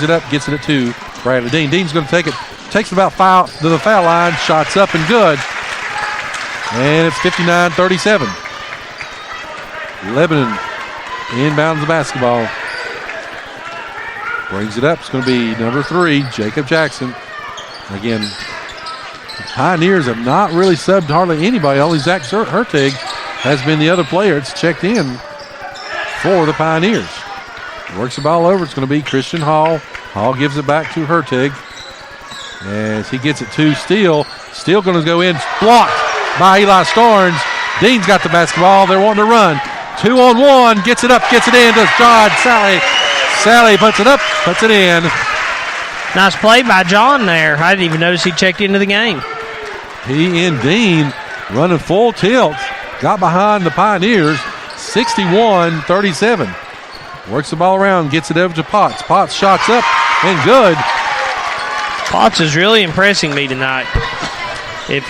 brings it up, gets it to Bradley Dean. Dean's going to take it, takes it about to the foul line, shots up and good. And it's 59-37. Lebanon inbounds the basketball. Brings it up. It's going to be number 3, Jacob Jackson. Again, the Pioneers have not really subbed hardly anybody. Only Zach Hertig has been the other player that's checked in for the Pioneers. Works the ball over. It's going to be Christian Hall. Hall gives it back to Hertig as he gets it to Steele. Steele going to go in. Blocked by Eli Starnes. Dean's got the basketball. They're wanting to run. 2-on-1. Gets it up. Gets it in to John Sally. Sally puts it up. Puts it in. Nice play by John there. I didn't even notice he checked into the game. He and Dean running full tilt. Got behind the Pioneers. 61-37. Works the ball around. Gets it over to Potts. Potts shots up and good. Potts is really impressing me tonight. He's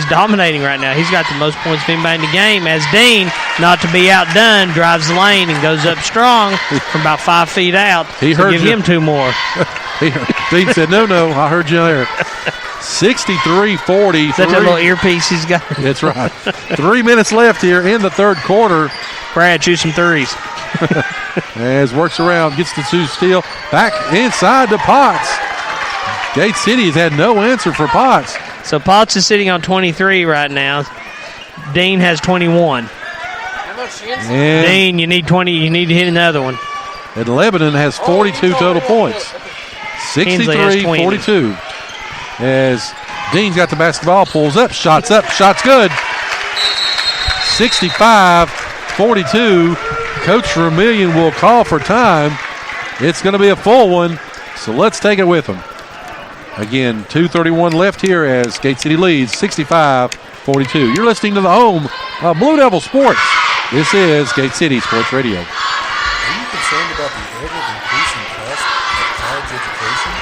dominating right now. He's got the most points of anybody in the game. As Dean, not to be outdone, drives the lane and goes up strong from about 5 feet out. He heard give you. him 2 more. Dean said, no, I heard you there. 63-40. Is that the little earpiece he's got? That's right. 3 minutes left here in the third quarter. Brad, shoot some threes. As works around, gets to Sue Steele. Back inside to Potts. Gate City has had no answer for Potts. So Potts is sitting on 23 right now. Dean has 21. And Dean, you need 20. You need to hit another one. And Lebanon has 42 total points. 63-42. As Dean's got the basketball, pulls up, shots good. 65-42. Coach Vermillion will call for time. It's going to be a full one, so let's take it with him. Again, 2:31 left here as Gate City leads 65-42. You're listening to the home of Blue Devil Sports. This is Gate City Sports Radio. Are you concerned about the ever-increasing cost of college education?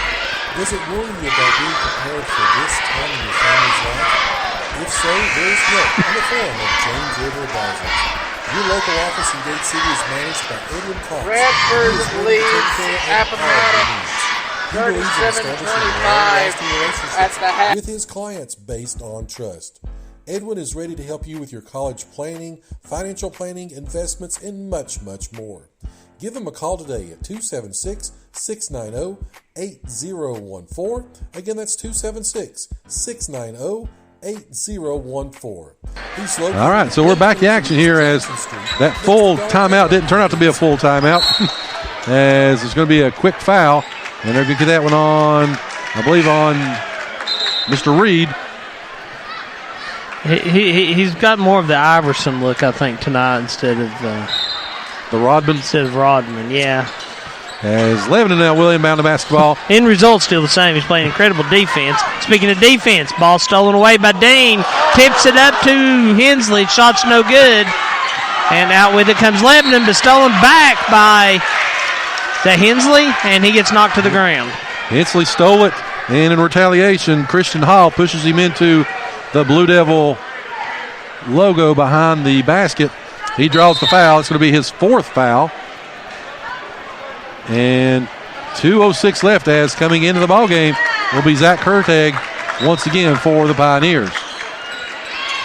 Does it worry you about being prepared for this time in your family's life? If so, there's help in the form of James River Advisors. Your local office in Gate City is managed by Edwin Cox. Radford leads Appomattox 37-25 at the half. With his clients based on trust. Edwin is ready to help you with your college planning, financial planning, investments, and much, much more. Give him a call today at 276-690-8014. Again, that's 276-690-8014. All right, so we're back in action here as that full timeout didn't turn out to be a full timeout. As it's going to be a quick foul. And they're going to get that one on, I believe, on Mr. Reed. He's got more of the Iverson look, I think, tonight instead of the Rodman. Instead of Rodman, yeah. As Lebanon now will inbound the basketball. End result's still the same. He's playing incredible defense. Speaking of defense, ball stolen away by Dean. Tips it up to Hensley. Shot's no good. And out with it comes Lebanon, but stolen back by Hensley, and he gets knocked to the ground. Hensley stole it, and in retaliation, Christian Hall pushes him into the Blue Devil logo behind the basket. He draws the foul. It's going to be his 4th foul. And 2:06 left as coming into the ballgame will be Zach Hertig once again for the Pioneers.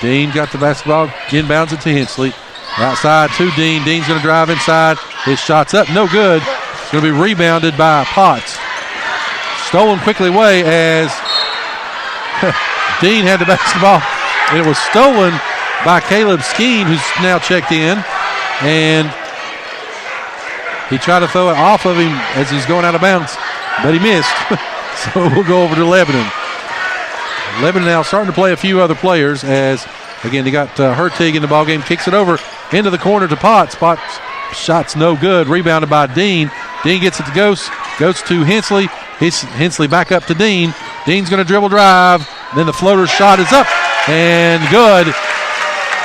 Dean got the basketball, inbounds it to Hensley. Outside to Dean. Dean's going to drive inside. His shot's up, no good. It's going to be rebounded by Potts. Stolen quickly away as Dean had the basketball. And it was stolen by Caleb Skeen, who's now checked in. And he tried to throw it off of him as he's going out of bounds, but he missed. So we'll go over to Lebanon. Lebanon now starting to play a few other players as, again, they got Hertig in the ballgame. Kicks it over into the corner to Potts. Potts shot's no good. Rebounded by Dean. Dean gets it to Ghost. Goes to Hensley. Hensley back up to Dean. Dean's going to dribble drive. Then the floater shot is up and good.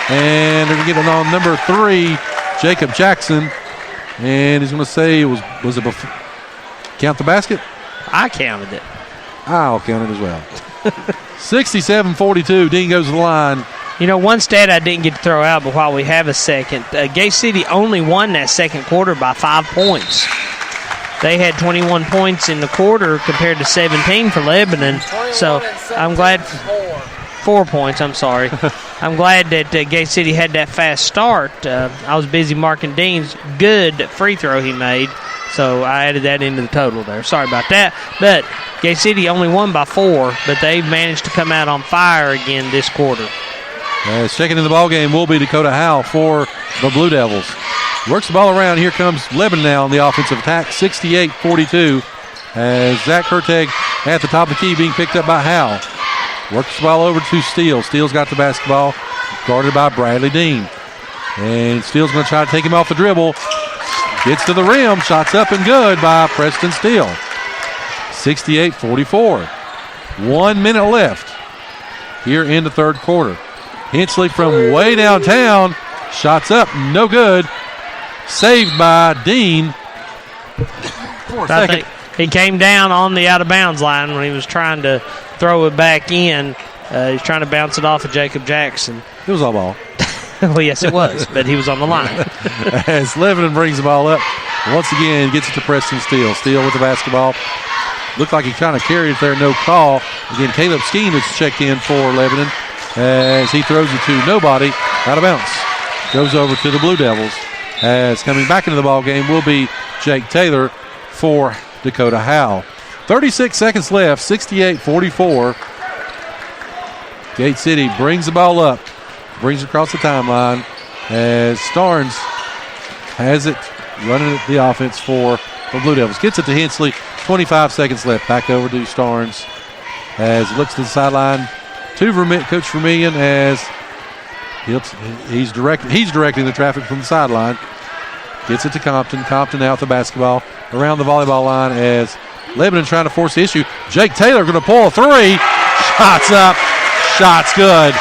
And they're going to get it on number 3, Jacob Jackson. And he's going to say, was it before? Count the basket? I counted it. I'll count it as well. 67-42. Dean goes to the line. You know, one stat I didn't get to throw out, but while we have a second, Gate City only won that second quarter by 5 points. They had 21 points in the quarter compared to 17 for Lebanon. So I'm glad. 4 points, I'm sorry. I'm glad that Gate City had that fast start. I was busy marking Dean's good free throw he made, so I added that into the total there. Sorry about that. But Gate City only won by 4, but they managed to come out on fire again this quarter. Checking in the ball game will be Dakota Howell for the Blue Devils. Works the ball around. Here comes Lebanon now on the offensive attack, 68-42. As Zach Herteg at the top of the key being picked up by Howell. Works the ball over to Steele. Steele's got the basketball, guarded by Bradley Dean. And Steele's going to try to take him off the dribble. Gets to the rim. Shots up and good by Preston Steele. 68-44. 1 minute left here in the third quarter. Hensley from way downtown. Shots up, no good. Saved by Dean. I think he came down on the out-of-bounds line when he was trying to throw it back in. He's trying to bounce it off of Jacob Jackson. It was all ball. Well, yes, it was, but he was on the line. As Lebanon brings the ball up, once again gets it to Preston Steele. Steele with the basketball. Looked like he kind of carried it there, no call. Again, Caleb Skeen is checked in for Lebanon as he throws it to nobody, out of bounds. Goes over to the Blue Devils. As coming back into the ball game will be Jake Taylor for Dakota Howell. 36 seconds left, 68-44. Gate City brings the ball up, brings it across the timeline as Starnes has it running the offense for the Blue Devils. Gets it to Hensley, 25 seconds left. Back over to Starnes as he looks to the sideline to Coach Vermillion as he's directing the traffic from the sideline. Gets it to Compton. Compton out the basketball around the volleyball line as Lebanon trying to force the issue. Jake Taylor going to pull a three. Shots up. Shots good.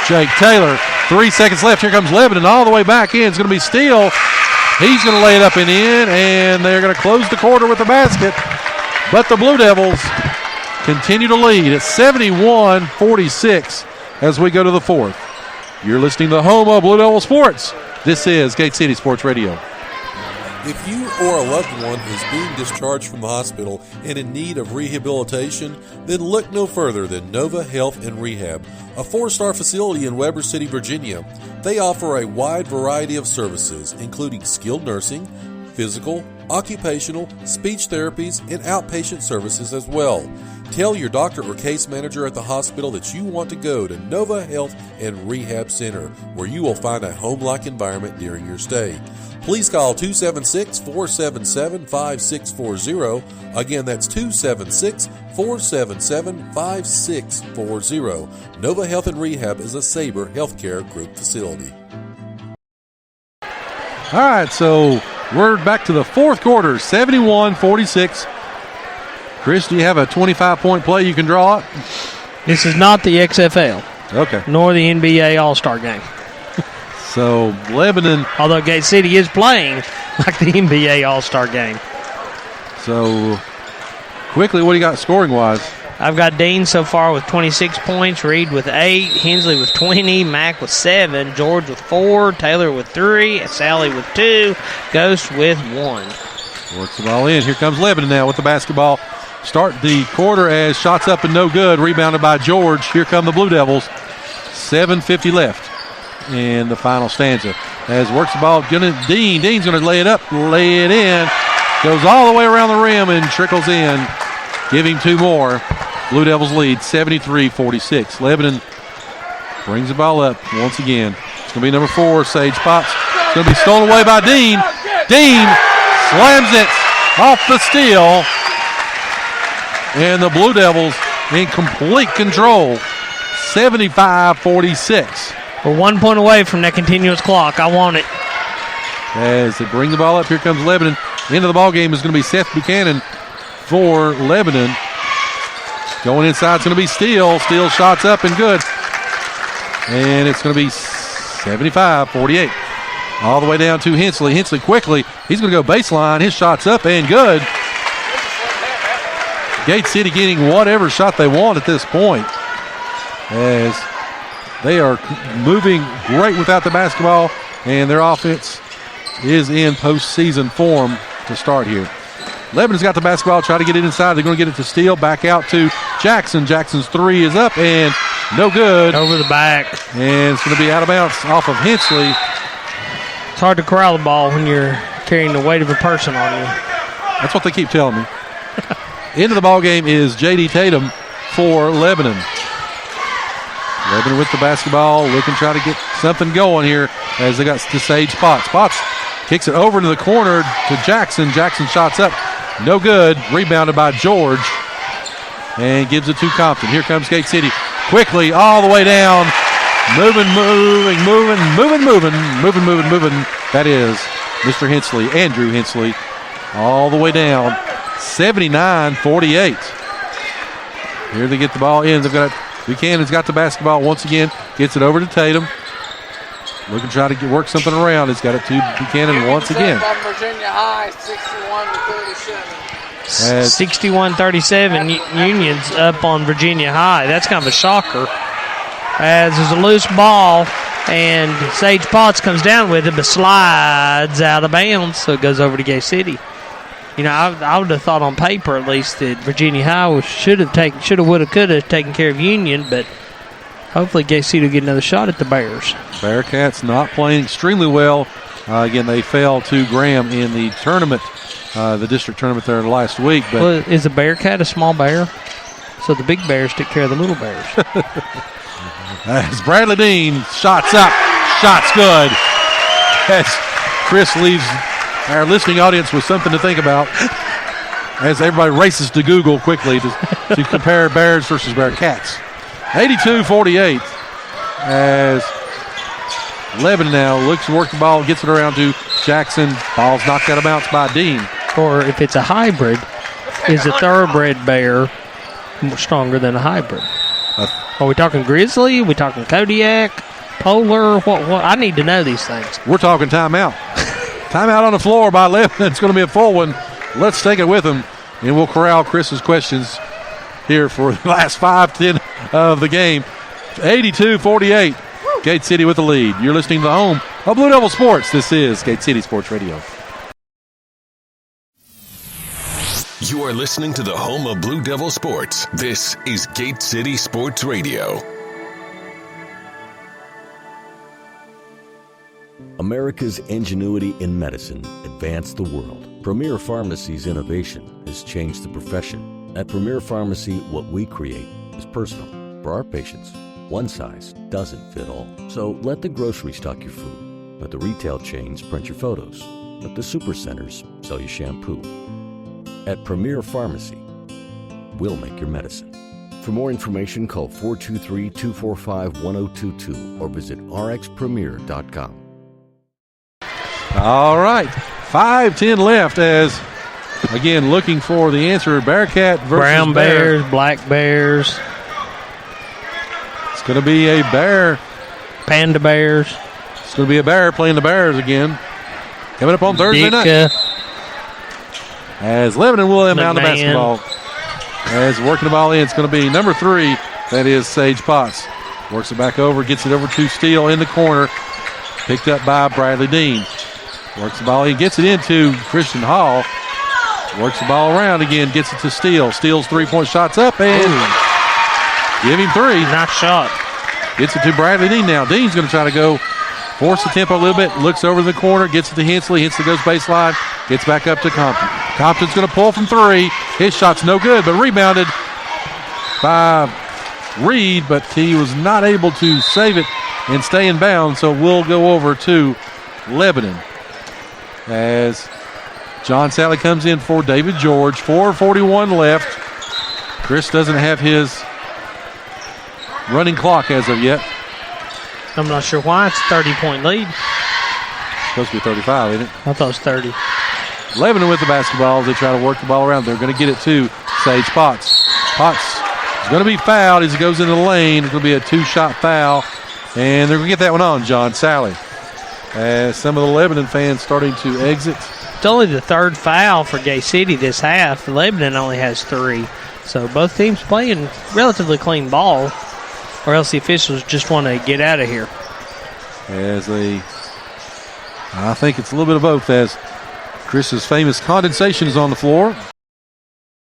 Jake Taylor. 3 seconds left. Here comes Lebanon all the way back in. It's going to be Steele. He's going to lay it up and in, and they're going to close the quarter with the basket. But the Blue Devils continue to lead at 71-46 as we go to the fourth. You're listening to the home of Blue Devil Sports. This is Gate City Sports Radio. If you or a loved one is being discharged from the hospital and in need of rehabilitation, then look no further than Nova Health and Rehab, a 4-star facility in Weber City, Virginia. They offer a wide variety of services, including skilled nursing, physical, occupational, speech therapies, and outpatient services as well. Tell your doctor or case manager at the hospital that you want to go to Nova Health and Rehab Center, where you will find a home-like environment during your stay. Please call 276-477-5640. Again, that's 276-477-5640. Nova Health and Rehab is a Sabre Healthcare Group facility. All right, so we're back to the fourth quarter, 71-46. Chris, do you have a 25-point play you can draw up? This is not the XFL. Okay. Nor the NBA All-Star game. So Lebanon. Although Gate City is playing like the NBA All-Star game. So quickly, what do you got scoring-wise? I've got Dean so far with 26 points, Reed with 8, Hensley with 20, Mack with 7, George with 4, Taylor with 3, Sally with 2, Ghost with 1. Works the ball in. Here comes Lebanon now with the basketball. Start the quarter as shots up and no good. Rebounded by George. Here come the Blue Devils. 7:50 left in the final stanza. As works the ball, Dean. Dean's going to lay it up, lay it in. Goes all the way around the rim and trickles in. Give him 2 more. Blue Devils lead 73-46. Lebanon brings the ball up once again. It's going to be number 4, Sage Potts. It's going to be stolen away by Dean. Dean slams it off the steal. And the Blue Devils in complete control. 75-46. We're 1 point away from that continuous clock. I want it. As they bring the ball up, here comes Lebanon. Into the ball game is going to be Seth Buchanan for Lebanon. Going inside, it's going to be Steele. Steele shots up and good. And it's going to be 75-48. All the way down to Hensley. Hensley quickly. He's going to go baseline. His shot's up and good. Gate City getting whatever shot they want at this point, as they are moving great without the basketball, and their offense is in postseason form to start here. Lebanon's got the basketball, try to get it inside. They're going to get it to Steele, back out to Jackson. Jackson's three is up and no good. Over the back. And it's going to be out of bounds off of Hensley. It's hard to corral the ball when you're carrying the weight of a person on you. That's what they keep telling me. Into the ball game is J.D. Tatum for Lebanon. Lebanon with the basketball, looking to try to get something going here as they got to Sage Potts. Potts kicks it over into the corner to Jackson. Jackson shots up. No good. Rebounded by George. And gives it to Compton. Here comes Gate City. Quickly all the way down. Moving. That is Mr. Hensley, Andrew Hensley. All the way down. 79-48. Here they get the ball in. They've got Buchanan's got the basketball once again. Gets it over to Tatum. Looking to try to work something around. It's got it to Buchanan once again. Virginia High, 61-37. 61-37. Union's up on Virginia High. That's kind of a shocker. As there's a loose ball, and Sage Potts comes down with it, but slides out of bounds, so it goes over to Gay City. You know, I would have thought on paper at least that Virginia High should have, would have, could have taken care of Union, but hopefully Gay City will get another shot at the Bears. Bearcats not playing extremely well. Again, they fell to Graham in the tournament, the district tournament there last week. But well, is a Bearcat a small bear? So the big bears take care of the little bears. As Bradley Dean shots up, shots good. As Chris leaves our listening audience with something to think about as everybody races to Google quickly to compare Bears versus Bearcats. 82-48 as Lebanon now looks to work the ball, gets it around to Jackson. Ball's knocked out of bounds by Dean. Or if it's a hybrid, is a thoroughbred bear more stronger than a hybrid? Are we talking grizzly? Are we talking Kodiak? Polar? What? I need to know these things. We're talking timeout. Timeout on the floor by Lebanon. It's going to be a full one. Let's take it with them, and we'll corral Chris's questions here for the last 5-10 of the game. 82-48. Gate City with the lead. You're listening to the home of Blue Devil Sports. This is Gate City Sports Radio. You are listening to the home of Blue Devil Sports. This is Gate City Sports Radio. America's ingenuity in medicine advanced the world. Premier Pharmacy's innovation has changed the profession. At Premier Pharmacy, what we create is personal. For our patients, one size doesn't fit all. So let the grocery stock your food. Let the retail chains print your photos. Let the supercenters sell you shampoo. At Premier Pharmacy, we'll make your medicine. For more information, call 423-245-1022 or visit rxpremier.com. All right, 5-10 left as, again, looking for the answer. Bearcat versus Brown Bear. Bears, Black Bears. It's going to be a Bear. Panda Bears. It's going to be a Bear playing the Bears again. Coming up on Thursday night. As Lebanon will inbound the basketball. As working the ball in, it's going to be number 3. That is Sage Potts. Works it back over, gets it over to Steele in the corner. Picked up by Bradley Dean. Works the ball in, gets it into Christian Hall. Works the ball around again, gets it to Steele. Steele's three-point shot's up and give him 3. Nice shot. Gets it to Bradley Dean now. Dean's going to try to go force the tempo a little bit. Looks over the corner, gets it to Hensley. Hensley goes baseline, gets back up to Compton. Compton's going to pull from 3. His shot's no good, but rebounded by Reed, but he was not able to save it and stay in bounds, so we'll go over to Lebanon as John Sally comes in for David George. 4:41 left. Chris doesn't have his running clock as of yet. I'm not sure why. It's a 30-point lead. Supposed to be 35, ain't it? I thought it was 30. Lebanon with the basketball. They try to work the ball around. They're going to get it to Sage Potts. Potts is going to be fouled as he goes into the lane. It's going to be a 2-shot foul. And they're going to get that one on John Sally. As some of the Lebanon fans starting to exit. It's only the 3rd foul for Gay City this half. Lebanon only has 3. So both teams playing relatively clean ball, or else the officials just want to get out of here. I think it's a little bit of both, as Chris's famous condensation is on the floor.